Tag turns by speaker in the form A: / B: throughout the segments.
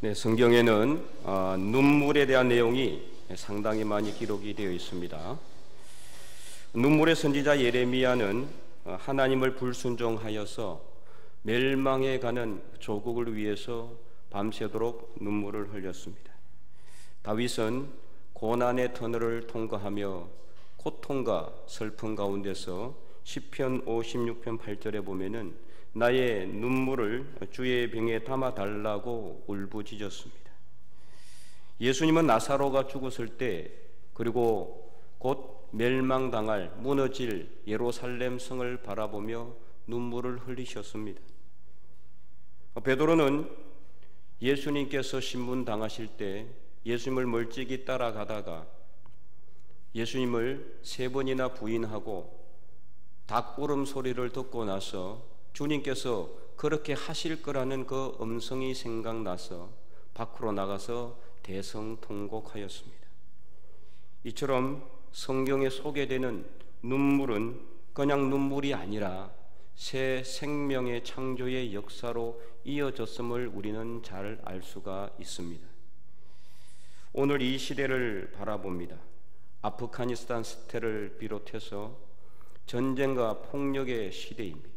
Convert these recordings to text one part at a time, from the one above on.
A: 네, 성경에는 눈물에 대한 내용이 상당히 많이 기록이 되어 있습니다. 눈물의 선지자 예레미야는 하나님을 불순종하여서 멸망해 가는 조국을 위해서 밤새도록 눈물을 흘렸습니다. 다윗은 고난의 터널을 통과하며 고통과 슬픔 가운데서 시편 56편 8절에 보면은 나의 눈물을 주의 병에 담아 달라고 울부짖었습니다. 예수님은 나사로가 죽었을 때, 그리고 곧 멸망당할 무너질 예루살렘 성을 바라보며 눈물을 흘리셨습니다. 베드로는 예수님께서 신문 당하실 때 예수님을 멀찍이 따라가다가 예수님을 3번이나 부인하고 닭 울음소리를 듣고 나서 주님께서 그렇게 하실 거라는 그 음성이 생각나서 밖으로 나가서 대성통곡하였습니다. 이처럼 성경에 소개되는 눈물은 그냥 눈물이 아니라 새 생명의 창조의 역사로 이어졌음을 우리는 잘 알 수가 있습니다. 오늘 이 시대를 바라봅니다. 아프가니스탄 사태를 비롯해서 전쟁과 폭력의 시대입니다.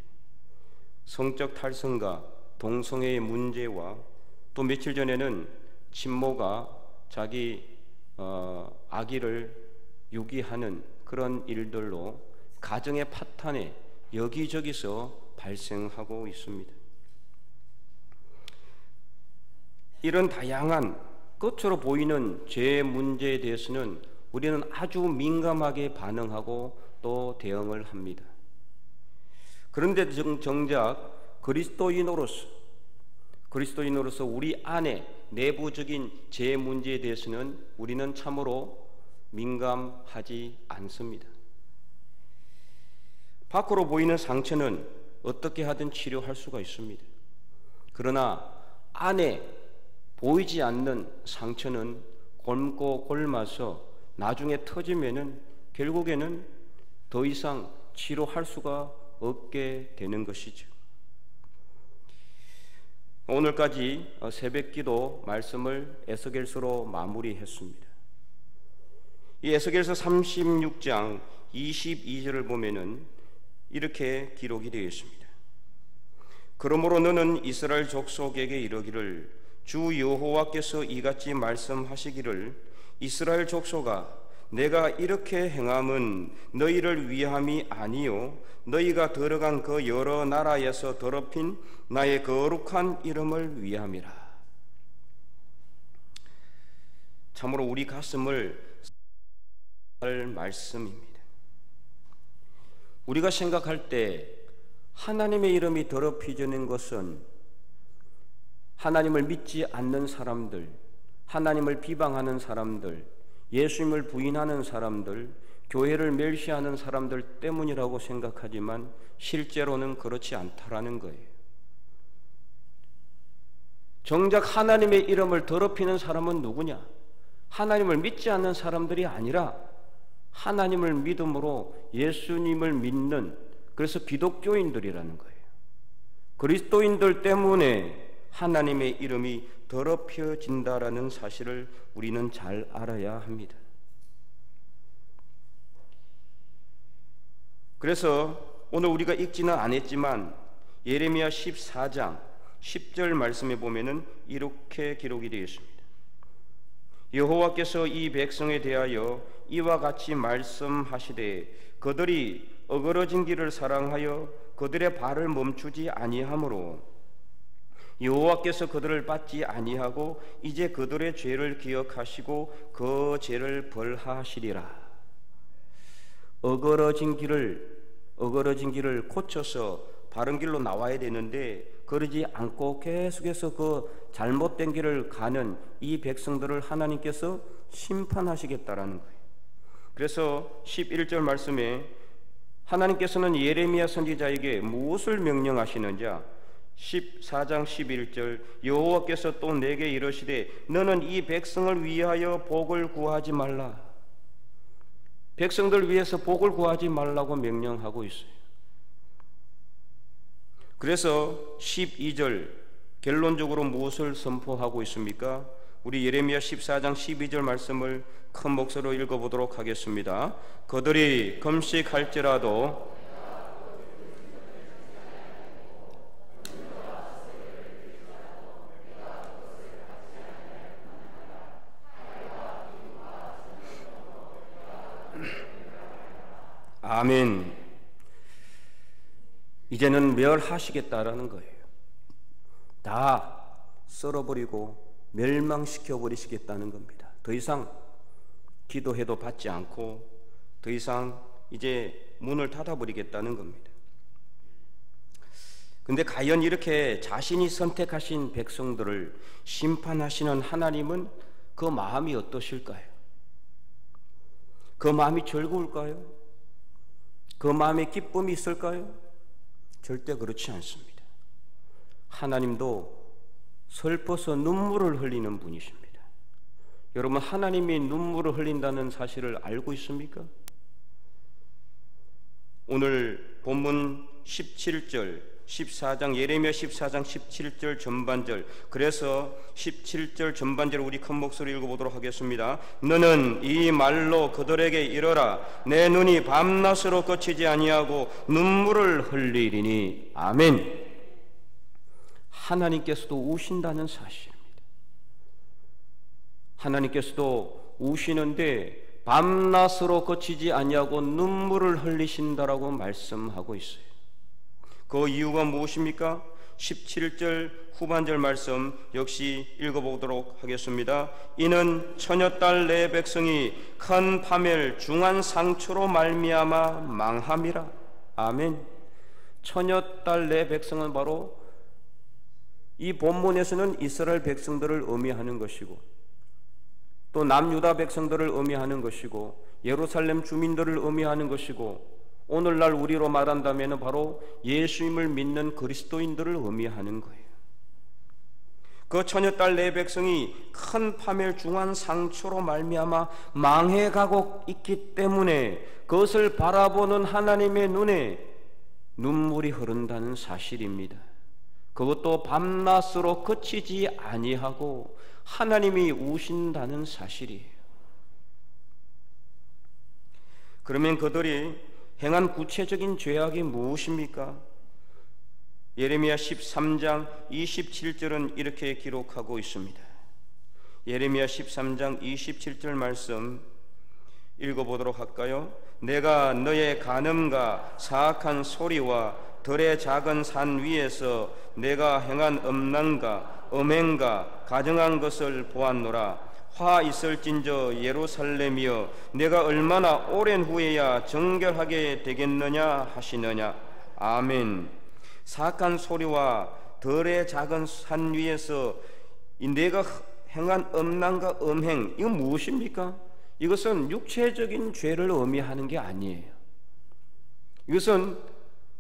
A: 성적 탈선과 동성애의 문제와 또 며칠 전에는 친모가 자기 아기를 유기하는 그런 일들로 가정의 파탄이 여기저기서 발생하고 있습니다. 이런 다양한 끝으로 보이는 죄 문제에 대해서는 우리는 아주 민감하게 반응하고 또 대응을 합니다. 그런데 정작 그리스도인으로서 우리 안에 내부적인 죄 문제에 대해서는 우리는 참으로 민감하지 않습니다. 밖으로 보이는 상처는 어떻게 하든 치료할 수가 있습니다. 그러나 안에 보이지 않는 상처는 곪고 곪아서 나중에 터지면은 결국에는 더 이상 치료할 수가 없게 되는 것이죠. 오늘까지 새벽기도 말씀을 에스겔서로 마무리했습니다. 이 에스겔서 36장 22절을 보면은 이렇게 기록이 되어 있습니다. 그러므로 너는 이스라엘 족속에게 이르기를 주 여호와께서 이같이 말씀하시기를 이스라엘 족속아 내가 이렇게 행함은 너희를 위함이 아니요 너희가 들어간 그 여러 나라에서 더럽힌 나의 거룩한 이름을 위함이라. 참으로 우리 가슴을 할 말씀입니다. 우리가 생각할 때 하나님의 이름이 더럽혀지는 것은 하나님을 믿지 않는 사람들, 하나님을 비방하는 사람들, 예수님을 부인하는 사람들, 교회를 멸시하는 사람들 때문이라고 생각하지만 실제로는 그렇지 않다라는 거예요. 정작 하나님의 이름을 더럽히는 사람은 누구냐? 하나님을 믿지 않는 사람들이 아니라 하나님을 믿음으로 예수님을 믿는, 그래서 기독교인들이라는 거예요. 그리스도인들 때문에 하나님의 이름이 더럽혀진다라는 사실을 우리는 잘 알아야 합니다. 그래서 오늘 우리가 읽지는 않았지만 예레미야 14장 10절 말씀에 보면은 이렇게 기록이 되어 있습니다. 여호와께서 이 백성에 대하여 이와 같이 말씀하시되 그들이 어그러진 길을 사랑하여 그들의 발을 멈추지 아니하므로 여호와께서 그들을 받지 아니하고 이제 그들의 죄를 기억하시고 그 죄를 벌하시리라. 어그러진 길을 고쳐서 바른 길로 나와야 되는데 그러지 않고 계속해서 그 잘못된 길을 가는 이 백성들을 하나님께서 심판하시겠다라는 거예요. 그래서 11절 말씀에 하나님께서는 예레미야 선지자에게 무엇을 명령하시는지 14장 11절 여호와께서 또 내게 이르시되 너는 이 백성을 위하여 복을 구하지 말라. 백성들 위해서 복을 구하지 말라고 명령하고 있어요. 그래서 12절 결론적으로 무엇을 선포하고 있습니까? 우리 예레미야 14장 12절 말씀을 큰 목소리로 읽어보도록 하겠습니다. 그들이 금식할지라도 아멘. 이제는 멸하시겠다라는 거예요. 다 썰어버리고 멸망시켜 버리시겠다는 겁니다. 더 이상 기도해도 받지 않고 더 이상 이제 문을 닫아버리겠다는 겁니다. 근데 과연 이렇게 자신이 선택하신 백성들을 심판하시는 하나님은 그 마음이 어떠실까요? 그 마음이 즐거울까요? 그 마음에 기쁨이 있을까요? 절대 그렇지 않습니다. 하나님도 슬퍼서 눈물을 흘리는 분이십니다. 여러분, 하나님이 눈물을 흘린다는 사실을 알고 있습니까? 오늘 본문 17절 14장 예레미야 14장 17절 전반절, 그래서 17절 전반절을 우리 큰 목소리 읽어보도록 하겠습니다. 너는 이 말로 그들에게 이르라. 내 눈이 밤낮으로 그치지 아니하고 눈물을 흘리리니. 아멘. 하나님께서도 우신다는 사실입니다. 하나님께서도 우시는데 밤낮으로 그치지 아니하고 눈물을 흘리신다라고 말씀하고 있어요. 그 이유가 무엇입니까? 17절 후반절 말씀 역시 읽어보도록 하겠습니다. 이는 처녀딸 내 백성이 큰 파멸 중한 상처로 말미암아 망함이라. 아멘. 처녀딸 내 백성은 바로 이 본문에서는 이스라엘 백성들을 의미하는 것이고 또 남유다 백성들을 의미하는 것이고 예루살렘 주민들을 의미하는 것이고 오늘날 우리로 말한다면 바로 예수님을 믿는 그리스도인들을 의미하는 거예요. 그 처녀딸 내 백성이 큰 파멸 중한 상처로 말미암아 망해가고 있기 때문에 그것을 바라보는 하나님의 눈에 눈물이 흐른다는 사실입니다. 그것도 밤낮으로 그치지 아니하고 하나님이 우신다는 사실이에요. 그러면 그들이 행한 구체적인 죄악이 무엇입니까? 예레미야 13장 27절은 이렇게 기록하고 있습니다. 예레미야 13장 27절 말씀 읽어보도록 할까요? 내가 너의 간음과 사악한 소리와 들의 작은 산 위에서 내가 행한 음란과 음행과 가증한 것을 보았노라. 화 있을진저 예루살렘이여, 내가 얼마나 오랜 후에야 정결하게 되겠느냐 하시느냐. 아멘. 사악한 소리와 덜의 작은 산 위에서 내가 행한 음란과 음행, 이건 무엇입니까? 이것은 육체적인 죄를 의미하는 게 아니에요. 이것은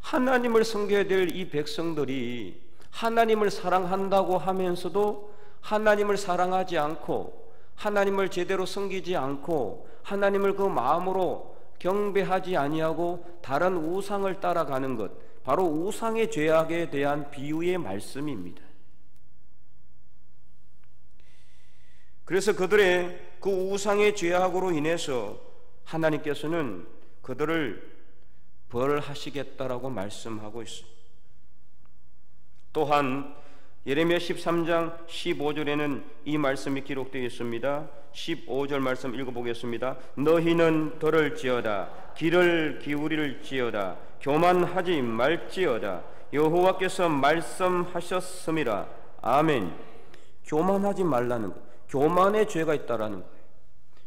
A: 하나님을 섬겨야 될 이 백성들이 하나님을 사랑한다고 하면서도 하나님을 사랑하지 않고 하나님을 제대로 섬기지 않고 하나님을 그 마음으로 경배하지 아니하고 다른 우상을 따라가는 것, 바로 우상의 죄악에 대한 비유의 말씀입니다. 그래서 그들의 그 우상의 죄악으로 인해서 하나님께서는 그들을 벌하시겠다라고 말씀하고 있습니다. 또한 예레미야 13장 15절에는 이 말씀이 기록되어 있습니다. 15절 말씀 읽어보겠습니다. 너희는 들을지어다, 귀를 기울일지어다, 교만하지 말지어다, 여호와께서 말씀하셨음이라. 아멘. 교만하지 말라는 것, 교만의 죄가 있다라는 거예요.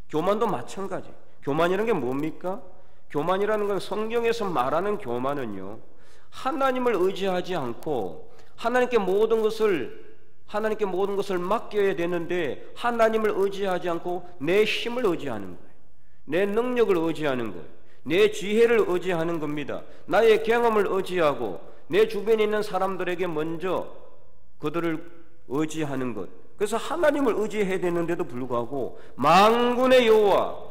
A: 교만도 마찬가지. 교만이라는 게 뭡니까? 교만이라는 건 성경에서 말하는 교만은요, 하나님을 의지하지 않고 하나님께 모든 것을 맡겨야 되는데 하나님을 의지하지 않고 내 힘을 의지하는 거예요. 내 능력을 의지하는 거예요. 내 지혜를 의지하는 겁니다. 나의 경험을 의지하고 내 주변에 있는 사람들에게 먼저 그들을 의지하는 것. 그래서 하나님을 의지해야 되는데도 불구하고 만군의 여호와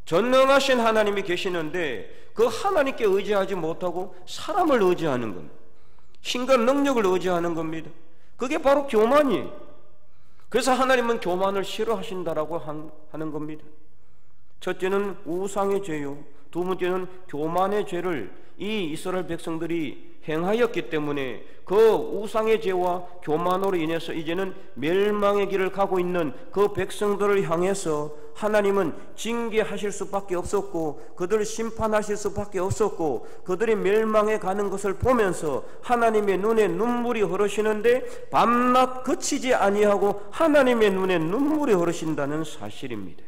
A: 전능하신 하나님이 계시는데 그 하나님께 의지하지 못하고 사람을 의지하는 겁니다. 힘과 능력을 의지하는 겁니다. 그게 바로 교만이에요. 그래서 하나님은 교만을 싫어하신다라고 하는 겁니다. 첫째는 우상의 죄요, 두 번째는 교만의 죄를 이 이스라엘 백성들이 행하였기 때문에 그 우상의 죄와 교만으로 인해서 이제는 멸망의 길을 가고 있는 그 백성들을 향해서 하나님은 징계하실 수밖에 없었고, 그들을 심판하실 수밖에 없었고, 그들이 멸망해 가는 것을 보면서 하나님의 눈에 눈물이 흐르시는데 밤낮 그치지 아니하고 하나님의 눈에 눈물이 흐르신다는 사실입니다.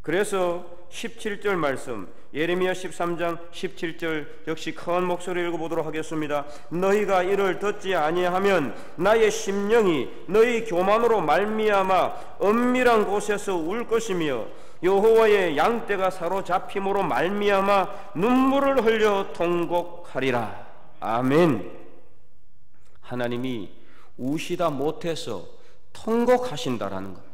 A: 그래서 17절 말씀, 예레미야 13장 17절 역시 큰 목소리로 읽어보도록 하겠습니다. 너희가 이를 듣지 아니하면 나의 심령이 너희 교만으로 말미암아 은밀한 곳에서 울 것이며 여호와의 양떼가 사로잡힘으로 말미암아 눈물을 흘려 통곡하리라. 아멘. 하나님이 우시다 못해서 통곡하신다라는 겁니다.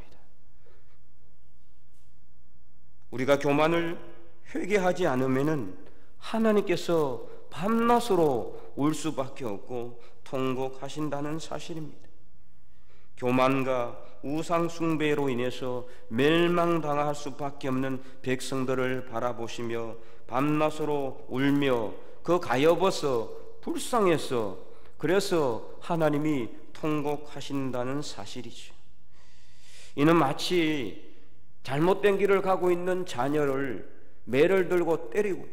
A: 우리가 교만을 회개하지 않으면은 하나님께서 밤낮으로 울 수밖에 없고 통곡하신다는 사실입니다. 교만과 우상 숭배로 인해서 멸망당할 수밖에 없는 백성들을 바라보시며 밤낮으로 울며 그 가엾어서 불쌍해서 그래서 하나님이 통곡하신다는 사실이죠. 이는 마치 잘못된 길을 가고 있는 자녀를 매를 들고 때리고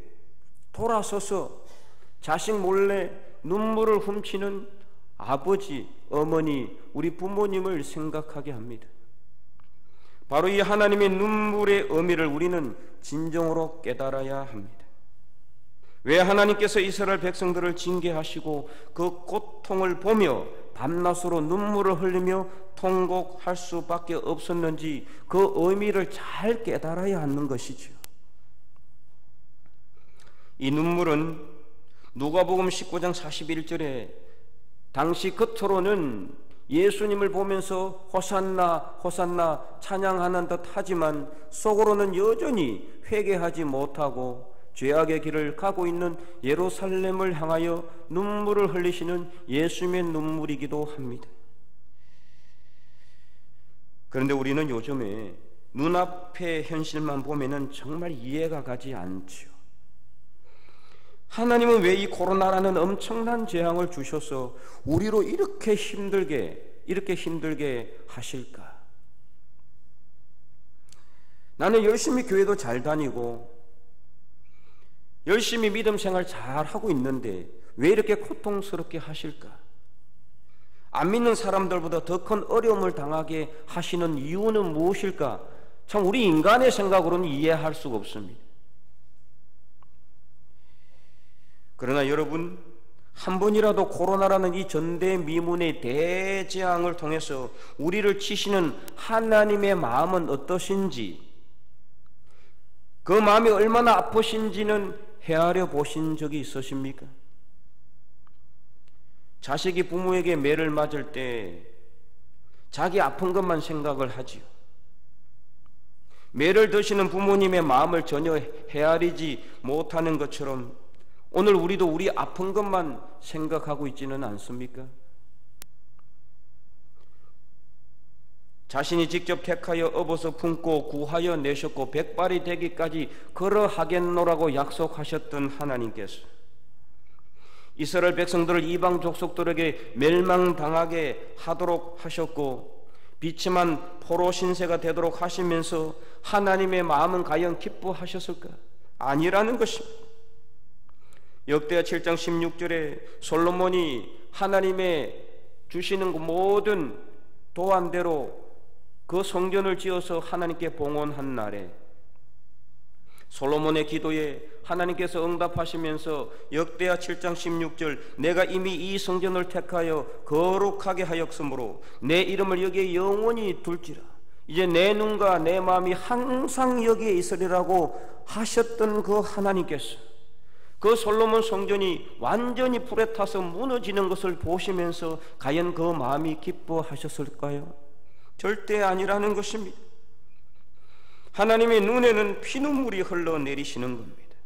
A: 돌아서서 자식 몰래 눈물을 훔치는 아버지, 어머니, 우리 부모님을 생각하게 합니다. 바로 이 하나님의 눈물의 의미를 우리는 진정으로 깨달아야 합니다. 왜 하나님께서 이스라엘 백성들을 징계하시고 그 고통을 보며 밤낮으로 눈물을 흘리며 통곡할 수밖에 없었는지 그 의미를 잘 깨달아야 하는 것이죠. 이 눈물은 누가복음 19장 41절에 당시 겉으로는 예수님을 보면서 호산나 호산나 찬양하는 듯 하지만 속으로는 여전히 회개하지 못하고 죄악의 길을 가고 있는 예루살렘을 향하여 눈물을 흘리시는 예수님의 눈물이기도 합니다. 그런데 우리는 요즘에 눈앞의 현실만 보면은 정말 이해가 가지 않지요. 하나님은 왜 이 코로나라는 엄청난 재앙을 주셔서 우리로 이렇게 힘들게 하실까? 나는 열심히 교회도 잘 다니고 열심히 믿음 생활 잘 하고 있는데 왜 이렇게 고통스럽게 하실까? 안 믿는 사람들보다 더 큰 어려움을 당하게 하시는 이유는 무엇일까? 참 우리 인간의 생각으로는 이해할 수가 없습니다. 그러나 여러분, 한 번이라도 코로나라는 이 전대미문의 대재앙을 통해서 우리를 치시는 하나님의 마음은 어떠신지, 그 마음이 얼마나 아프신지는 헤아려 보신 적이 있으십니까? 자식이 부모에게 매를 맞을 때 자기 아픈 것만 생각을 하지요. 매를 드시는 부모님의 마음을 전혀 헤아리지 못하는 것처럼 오늘 우리도 우리 아픈 것만 생각하고 있지는 않습니까? 자신이 직접 택하여 업어서 품고 구하여 내셨고 백발이 되기까지 그러하겠노라고 약속하셨던 하나님께서 이스라엘 백성들을 이방 족속들에게 멸망당하게 하도록 하셨고 비참한 포로 신세가 되도록 하시면서 하나님의 마음은 과연 기뻐하셨을까? 아니라는 것입니다. 역대하 7장 16절에 솔로몬이 하나님의 주시는 모든 도안대로 그 성전을 지어서 하나님께 봉헌한 날에 솔로몬의 기도에 하나님께서 응답하시면서 역대하 7장 16절 내가 이미 이 성전을 택하여 거룩하게 하였으므로 내 이름을 여기에 영원히 둘지라 이제 내 눈과 내 마음이 항상 여기에 있으리라고 하셨던 그 하나님께서 그 솔로몬 성전이 완전히 불에 타서 무너지는 것을 보시면서 과연 그 마음이 기뻐하셨을까요? 절대 아니라는 것입니다. 하나님의 눈에는 피눈물이 흘러내리시는 겁니다.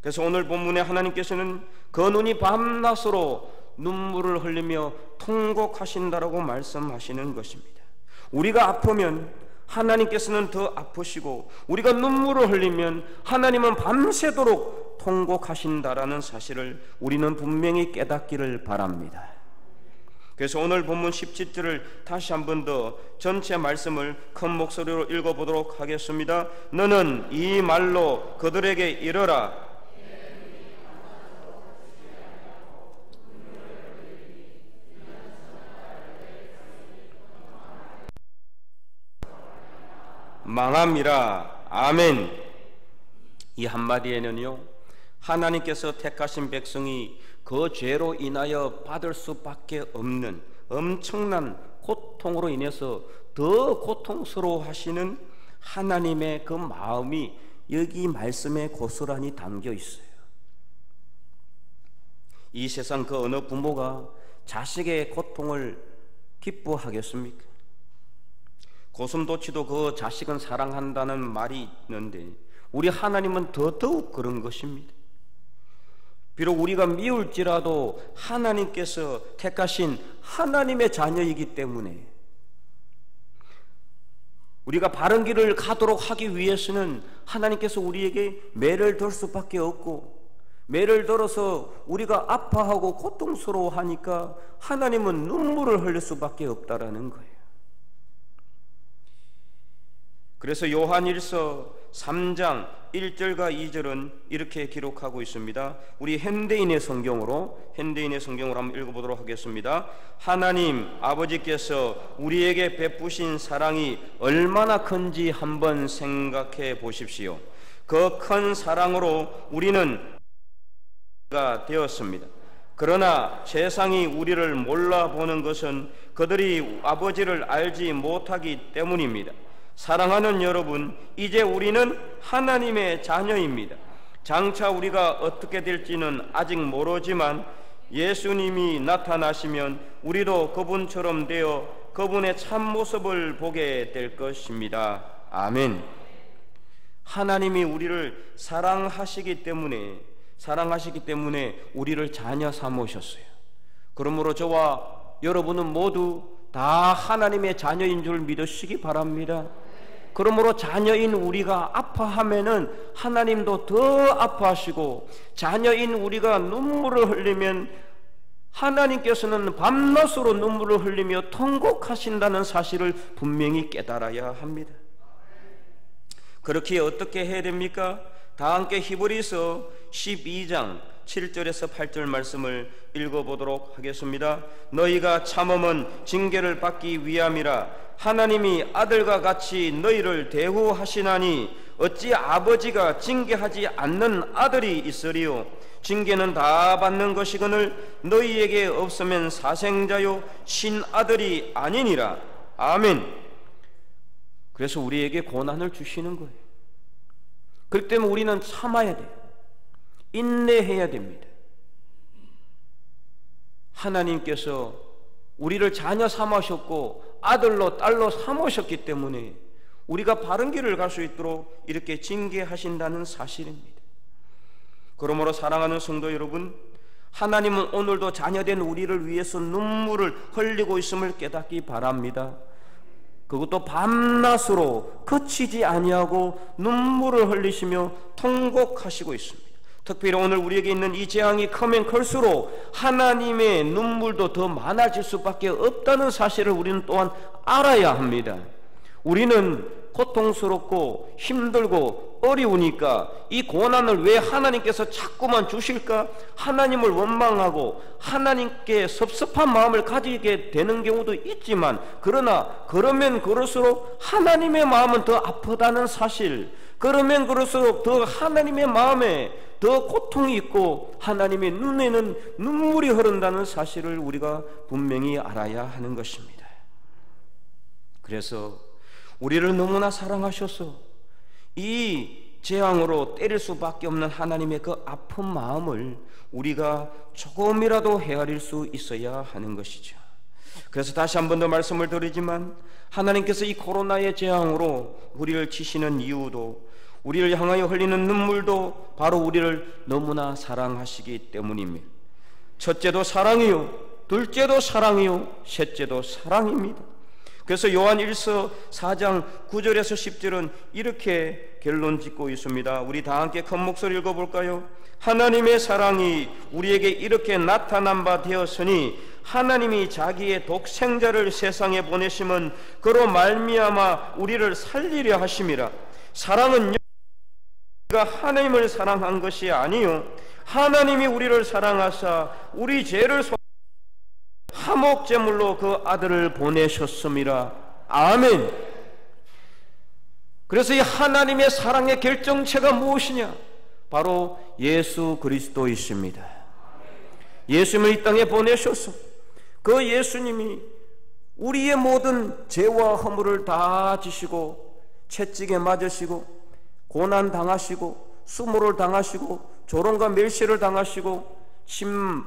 A: 그래서 오늘 본문에 하나님께서는 그 눈이 밤낮으로 눈물을 흘리며 통곡하신다라고 말씀하시는 것입니다. 우리가 아프면 하나님께서는 더 아프시고, 우리가 눈물을 흘리면 하나님은 밤새도록 통곡하신다라는 사실을 우리는 분명히 깨닫기를 바랍니다. 그래서 오늘 본문 17절을 다시 한 번 더 전체 말씀을 큰 목소리로 읽어보도록 하겠습니다. 너는 이 말로 그들에게 이르라. 망함이라. 아멘. 이 한마디에는요, 하나님께서 택하신 백성이 그 죄로 인하여 받을 수밖에 없는 엄청난 고통으로 인해서 더 고통스러워 하시는 하나님의 그 마음이 여기 말씀에 고스란히 담겨 있어요. 이 세상 그 어느 부모가 자식의 고통을 기뻐하겠습니까? 고슴도치도 그 자식은 사랑한다는 말이 있는데 우리 하나님은 더더욱 그런 것입니다. 비록 우리가 미울지라도 하나님께서 택하신 하나님의 자녀이기 때문에 우리가 바른 길을 가도록 하기 위해서는 하나님께서 우리에게 매를 들 수밖에 없고, 매를 들어서 우리가 아파하고 고통스러워하니까 하나님은 눈물을 흘릴 수밖에 없다라는 거예요. 그래서 요한일서 3장 1절과 2절은 이렇게 기록하고 있습니다. 우리 현대인의 성경으로 한번 읽어보도록 하겠습니다. 하나님 아버지께서 우리에게 베푸신 사랑이 얼마나 큰지 한번 생각해 보십시오. 그 큰 사랑으로 우리는 되었습니다. 그러나 세상이 우리를 몰라보는 것은 그들이 아버지를 알지 못하기 때문입니다. 사랑하는 여러분, 이제 우리는 하나님의 자녀입니다. 장차 우리가 어떻게 될지는 아직 모르지만 예수님이 나타나시면 우리도 그분처럼 되어 그분의 참모습을 보게 될 것입니다. 아멘. 하나님이 우리를 사랑하시기 때문에 우리를 자녀 삼으셨어요. 그러므로 저와 여러분은 모두 다 하나님의 자녀인 줄 믿으시기 바랍니다. 그러므로 자녀인 우리가 아파하면은 하나님도 더 아파하시고, 자녀인 우리가 눈물을 흘리면 하나님께서는 밤낮으로 눈물을 흘리며 통곡하신다는 사실을 분명히 깨달아야 합니다. 그렇게 어떻게 해야 됩니까? 다 함께 히브리서 12장 7절에서 8절 말씀을 읽어보도록 하겠습니다. 너희가 참음은 징계를 받기 위함이라. 하나님이 아들과 같이 너희를 대우하시나니 어찌 아버지가 징계하지 않는 아들이 있으리요. 징계는 다 받는 것이거늘 너희에게 없으면 사생자요 신아들이 아니니라. 아멘. 그래서 우리에게 고난을 주시는 거예요. 그렇기 때문에 우리는 참아야 돼요. 인내해야 됩니다. 하나님께서 우리를 자녀 삼으셨고 아들로 딸로 삼으셨기 때문에 우리가 바른 길을 갈 수 있도록 이렇게 징계하신다는 사실입니다. 그러므로 사랑하는 성도 여러분, 하나님은 오늘도 자녀된 우리를 위해서 눈물을 흘리고 있음을 깨닫기 바랍니다. 그것도 밤낮으로 그치지 아니하고 눈물을 흘리시며 통곡하시고 있습니다. 특별히 오늘 우리에게 있는 이 재앙이 크면 클수록 하나님의 눈물도 더 많아질 수밖에 없다는 사실을 우리는 또한 알아야 합니다. 우리는 고통스럽고 힘들고 어려우니까 이 고난을 왜 하나님께서 자꾸만 주실까? 하나님을 원망하고 하나님께 섭섭한 마음을 가지게 되는 경우도 있지만, 그러나 그러면 그럴수록 하나님의 마음은 더 아프다는 사실, 그러면 그럴수록 더 하나님의 마음에 더 고통이 있고 하나님의 눈에는 눈물이 흐른다는 사실을 우리가 분명히 알아야 하는 것입니다. 그래서 우리를 너무나 사랑하셔서 이 재앙으로 때릴 수밖에 없는 하나님의 그 아픈 마음을 우리가 조금이라도 헤아릴 수 있어야 하는 것이죠. 그래서 다시 한 번 더 말씀을 드리지만, 하나님께서 이 코로나의 재앙으로 우리를 치시는 이유도 우리를 향하여 흘리는 눈물도 바로 우리를 너무나 사랑하시기 때문입니다. 첫째도 사랑이요, 둘째도 사랑이요, 셋째도 사랑입니다. 그래서 요한 1서 4장 9절에서 10절은 이렇게 결론 짓고 있습니다. 우리 다 함께 큰 목소리 읽어볼까요? 하나님의 사랑이 우리에게 이렇게 나타난 바 되었으니 하나님이 자기의 독생자를 세상에 보내심은 그로 말미암아 우리를 살리려 하심이라. 사랑은 우리가 하나님을 사랑한 것이 아니요 하나님이 우리를 사랑하사 우리 죄를 화목제물로 그 아들을 보내셨음이라. 아멘. 그래서 이 하나님의 사랑의 결정체가 무엇이냐? 바로 예수 그리스도이십니다. 예수님을 이 땅에 보내셔서 그 예수님이 우리의 모든 죄와 허물을 다 지시고 채찍에 맞으시고 고난 당하시고 수모를 당하시고 조롱과 멸시를 당하시고 침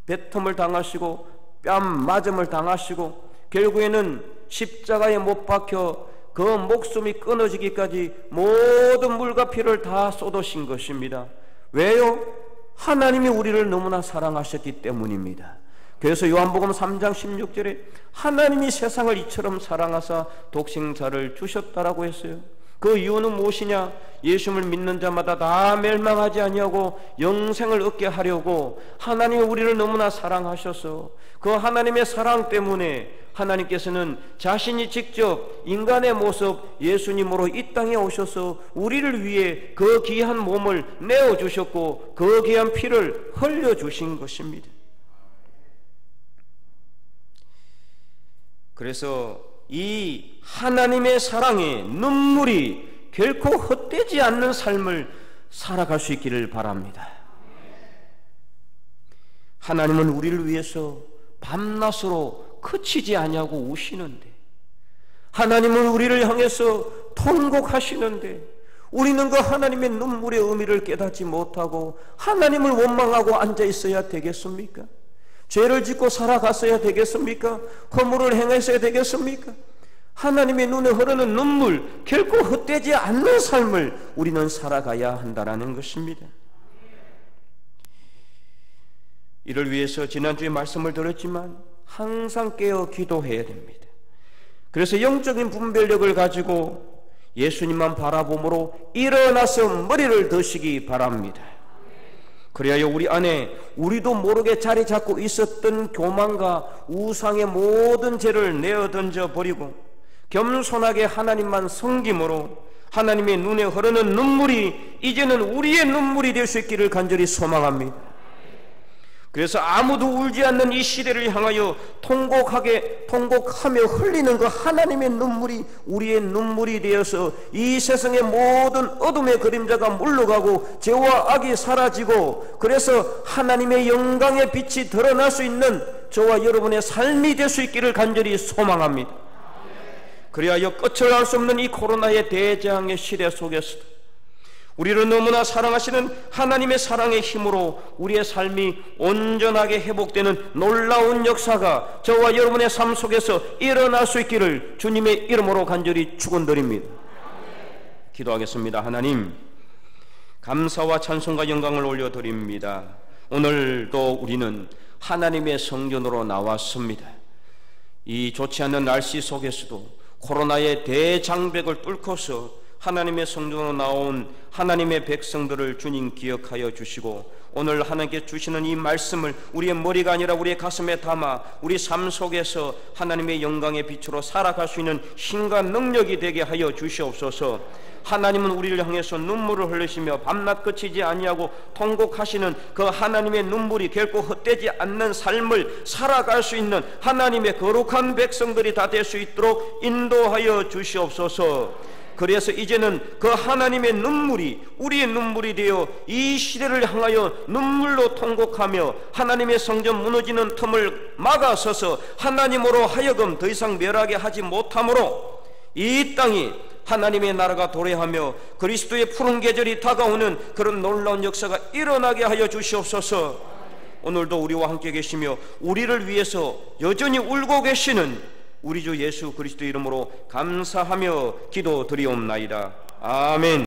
A: 뱉음을 당하시고 뺨 맞음을 당하시고 결국에는 십자가에 못 박혀 그 목숨이 끊어지기까지 모든 물과 피를 다 쏟으신 것입니다. 왜요? 하나님이 우리를 너무나 사랑하셨기 때문입니다. 그래서 요한복음 3장 16절에 하나님이 세상을 이처럼 사랑하사 독생자를 주셨다라고 했어요. 그 이유는 무엇이냐? 예수님을 믿는 자마다 다 멸망하지 아니하고 영생을 얻게 하려고 하나님이 우리를 너무나 사랑하셔서 그 하나님의 사랑 때문에 하나님께서는 자신이 직접 인간의 모습 예수님으로 이 땅에 오셔서 우리를 위해 그 귀한 몸을 내어주셨고 그 귀한 피를 흘려주신 것입니다. 그래서 이 하나님의 사랑의 눈물이 결코 헛되지 않는 삶을 살아갈 수 있기를 바랍니다. 하나님은 우리를 위해서 밤낮으로 그치지 아니하고 우시는데, 하나님은 우리를 향해서 통곡하시는데 우리는 그 하나님의 눈물의 의미를 깨닫지 못하고 하나님을 원망하고 앉아 있어야 되겠습니까? 죄를 짓고 살아갔어야 되겠습니까? 허물을 행했어야 되겠습니까? 하나님의 눈에 흐르는 눈물, 결코 헛되지 않는 삶을 우리는 살아가야 한다는 것입니다. 이를 위해서 지난주에 말씀을 드렸지만 항상 깨어 기도해야 됩니다. 그래서 영적인 분별력을 가지고 예수님만 바라봄으로 일어나서 머리를 드시기 바랍니다. 그리하여 우리 안에 우리도 모르게 자리 잡고 있었던 교만과 우상의 모든 죄를 내어던져 버리고 겸손하게 하나님만 섬김으로 하나님의 눈에 흐르는 눈물이 이제는 우리의 눈물이 될 수 있기를 간절히 소망합니다. 그래서 아무도 울지 않는 이 시대를 향하여 통곡하며 흘리는 그 하나님의 눈물이 우리의 눈물이 되어서 이 세상의 모든 어둠의 그림자가 물러가고 죄와 악이 사라지고 그래서 하나님의 영광의 빛이 드러날 수 있는 저와 여러분의 삶이 될 수 있기를 간절히 소망합니다. 그리하여 끝을 알 수 없는 이 코로나의 대재앙의 시대 속에서도 우리를 너무나 사랑하시는 하나님의 사랑의 힘으로 우리의 삶이 온전하게 회복되는 놀라운 역사가 저와 여러분의 삶 속에서 일어날 수 있기를 주님의 이름으로 간절히 축원드립니다. 기도하겠습니다. 하나님, 감사와 찬송과 영광을 올려드립니다. 오늘도 우리는 하나님의 성전으로 나왔습니다. 이 좋지 않은 날씨 속에서도 코로나의 대장벽을 뚫고서 하나님의 성전으로 나온 하나님의 백성들을 주님 기억하여 주시고 오늘 하나님께 주시는 이 말씀을 우리의 머리가 아니라 우리의 가슴에 담아 우리 삶 속에서 하나님의 영광의 빛으로 살아갈 수 있는 힘과 능력이 되게 하여 주시옵소서. 하나님은 우리를 향해서 눈물을 흘리시며 밤낮 그치지 아니하고 통곡하시는 그 하나님의 눈물이 결코 헛되지 않는 삶을 살아갈 수 있는 하나님의 거룩한 백성들이 다 될 수 있도록 인도하여 주시옵소서. 그래서 이제는 그 하나님의 눈물이 우리의 눈물이 되어 이 시대를 향하여 눈물로 통곡하며 하나님의 성전 무너지는 틈을 막아서서 하나님으로 하여금 더 이상 멸하게 하지 못함으로 이 땅이 하나님의 나라가 도래하며 그리스도의 푸른 계절이 다가오는 그런 놀라운 역사가 일어나게 하여 주시옵소서. 오늘도 우리와 함께 계시며 우리를 위해서 여전히 울고 계시는 우리 주 예수 그리스도 이름으로 감사하며 기도드리옵나이다. 아멘.